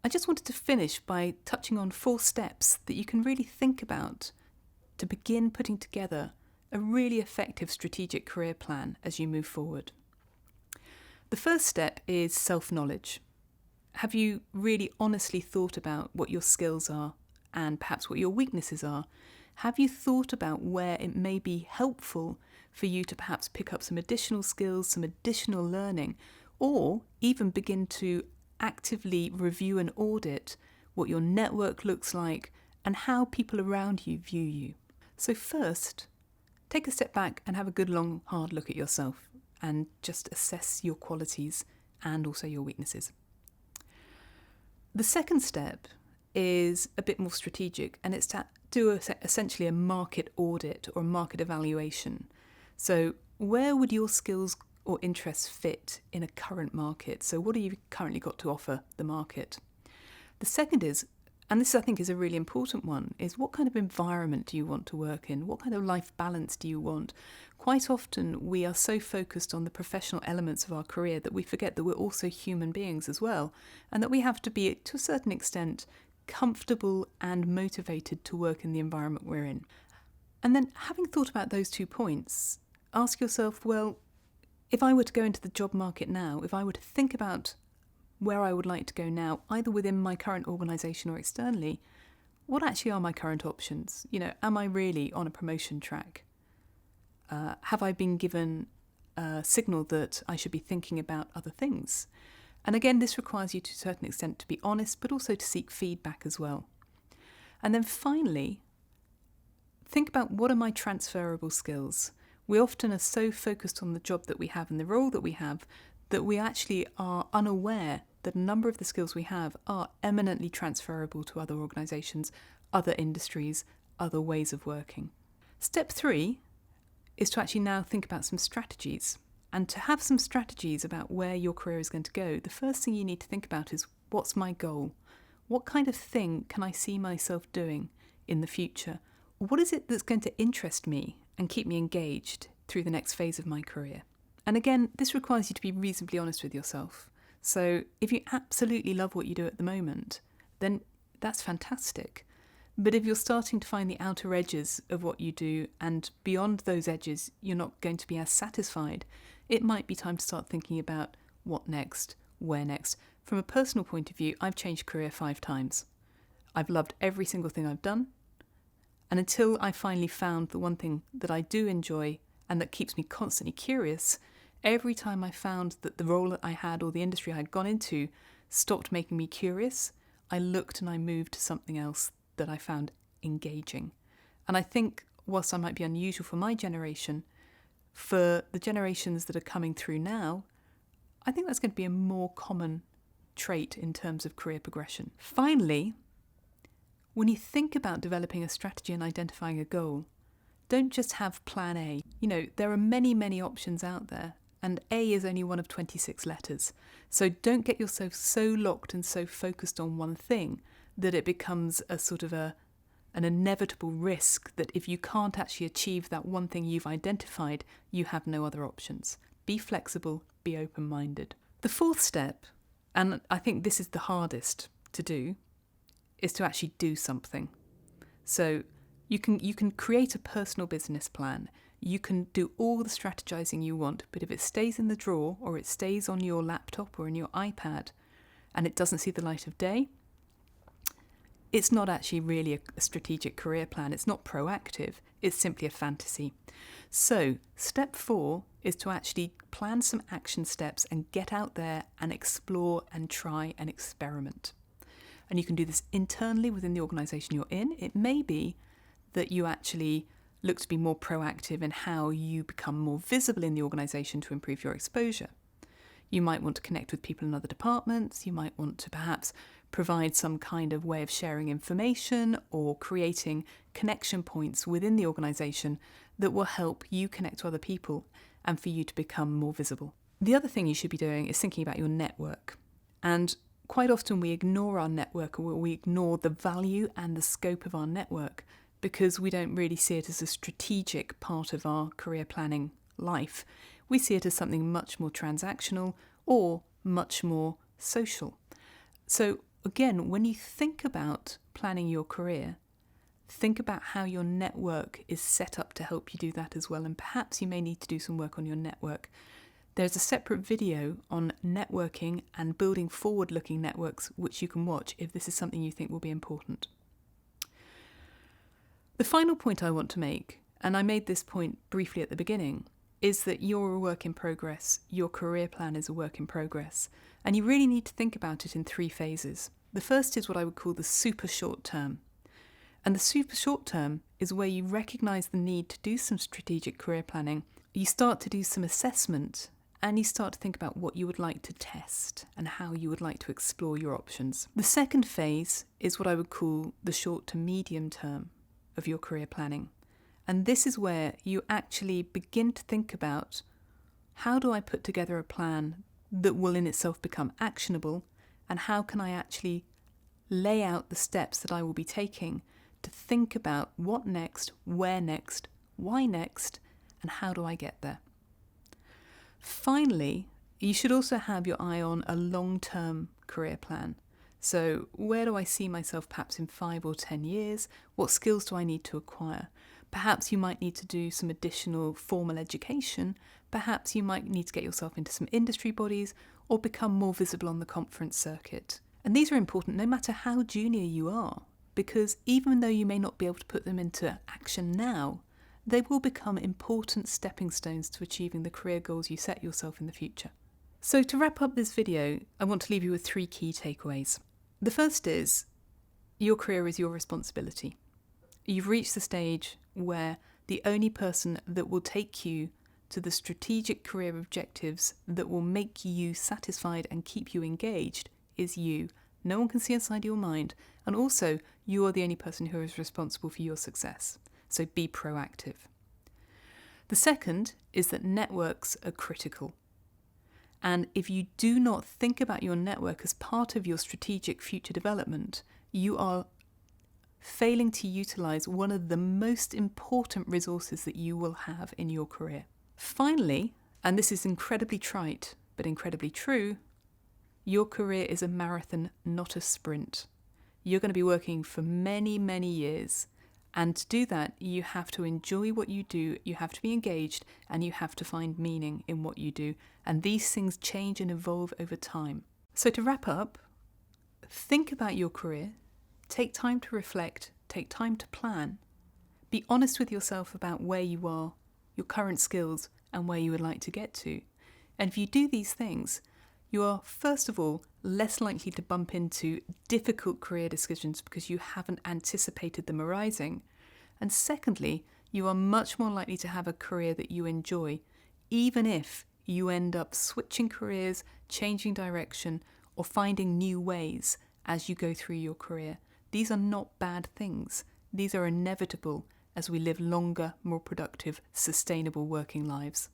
I just wanted to finish by touching on 4 steps that you can really think about to begin putting together a really effective strategic career plan as you move forward. The first step is self-knowledge. Have you really honestly thought about what your skills are and perhaps what your weaknesses are? Have you thought about where it may be helpful for you to perhaps pick up some additional skills, some additional learning, or even begin to actively review and audit what your network looks like and how people around you view you? So first, take a step back and have a good long hard look at yourself and just assess your qualities and also your weaknesses. The second step is a bit more strategic, and it's to do essentially a market audit or a market evaluation. So where would your skills or interests fit in a current market? So what have you currently got to offer the market? The second is, and this I think is a really important one, is what kind of environment do you want to work in? What kind of life balance do you want? Quite often we are so focused on the professional elements of our career that we forget that we're also human beings as well, and that we have to be, to a certain extent, comfortable and motivated to work in the environment we're in. And then, having thought about those 2 points, ask yourself, well, if I were to go into the job market now, if I were to think about where I would like to go now, either within my current organisation or externally, what actually are my current options? Am I really on a promotion track? Have I been given a signal that I should be thinking about other things? And again, this requires you to a certain extent to be honest, but also to seek feedback as well. And then finally, think about what are my transferable skills. We often are so focused on the job that we have and the role that we have that we actually are unaware that a number of the skills we have are eminently transferable to other organisations, other industries, other ways of working. Step 3 is to actually now think about some strategies. And to have some strategies about where your career is going to go, the first thing you need to think about is, what's my goal? What kind of thing can I see myself doing in the future? What is it that's going to interest me and keep me engaged through the next phase of my career? And again, this requires you to be reasonably honest with yourself. So if you absolutely love what you do at the moment, then that's fantastic. But if you're starting to find the outer edges of what you do, and beyond those edges you're not going to be as satisfied, it might be time to start thinking about what next, where next. From a personal point of view, I've changed career 5 times. I've loved every single thing I've done. And until I finally found the one thing that I do enjoy and that keeps me constantly curious, every time I found that the role that I had or the industry I had gone into stopped making me curious, I looked and I moved to something else that I found engaging. And I think, whilst I might be unusual for my generation, for the generations that are coming through now, I think that's going to be a more common trait in terms of career progression. Finally, when you think about developing a strategy and identifying a goal, don't just have plan A. There are many, many options out there, and A is only one of 26 letters. So don't get yourself so locked and so focused on one thing that it becomes a sort of an inevitable risk that if you can't actually achieve that one thing you've identified, you have no other options. Be flexible, be open-minded. The 4th step, and I think this is the hardest to do, is to actually do something. So you can create a personal business plan. You can do all the strategizing you want, but if it stays in the drawer or it stays on your laptop or in your iPad and it doesn't see the light of day, it's not actually really a strategic career plan. It's not proactive. It's simply a fantasy. So step 4 is to actually plan some action steps and get out there and explore and try and experiment. And you can do this internally within the organisation you're in. It may be that you actually look to be more proactive in how you become more visible in the organisation to improve your exposure. You might want to connect with people in other departments. You might want to perhaps provide some kind of way of sharing information or creating connection points within the organisation that will help you connect to other people and for you to become more visible. The other thing you should be doing is thinking about your network. And quite often we ignore our network, or we ignore the value and the scope of our network because we don't really see it as a strategic part of our career planning life. We see it as something much more transactional or much more social. So again, when you think about planning your career, think about how your network is set up to help you do that as well. And perhaps you may need to do some work on your network. There's a separate video on networking and building forward-looking networks, which you can watch if this is something you think will be important. The final point I want to make, and I made this point briefly at the beginning, is that you're a work in progress. Your career plan is a work in progress. And you really need to think about it in 3 phases. The first is what I would call the super short term. And the super short term is where you recognise the need to do some strategic career planning. You start to do some assessment and you start to think about what you would like to test and how you would like to explore your options. The second phase is what I would call the short to medium term of your career planning. And this is where you actually begin to think about, how do I put together a plan that will in itself become actionable, and how can I actually lay out the steps that I will be taking to think about what next, where next, why next, and how do I get there. Finally, you should also have your eye on a long-term career plan. So where do I see myself perhaps in 5 or 10 years? What skills do I need to acquire? Perhaps you might need to do some additional formal education. Perhaps you might need to get yourself into some industry bodies or become more visible on the conference circuit. And these are important no matter how junior you are, because even though you may not be able to put them into action now, they will become important stepping stones to achieving the career goals you set yourself in the future. So to wrap up this video, I want to leave you with 3 key takeaways. The first is, your career is your responsibility. You've reached the stage where the only person that will take you to the strategic career objectives that will make you satisfied and keep you engaged is you. No one can see inside your mind, and also you are the only person who is responsible for your success. So be proactive. The second is that networks are critical. And if you do not think about your network as part of your strategic future development, you are failing to utilise one of the most important resources that you will have in your career. Finally, and this is incredibly trite, but incredibly true, your career is a marathon, not a sprint. You're going to be working for many, many years. And to do that, you have to enjoy what you do, you have to be engaged, and you have to find meaning in what you do. And these things change and evolve over time. So to wrap up, think about your career, take time to reflect, take time to plan, be honest with yourself about where you are, your current skills, and where you would like to get to. And if you do these things, you are, first of all, less likely to bump into difficult career decisions because you haven't anticipated them arising. And secondly, you are much more likely to have a career that you enjoy, even if you end up switching careers, changing direction, or finding new ways as you go through your career. These are not bad things. These are inevitable as we live longer, more productive, sustainable working lives.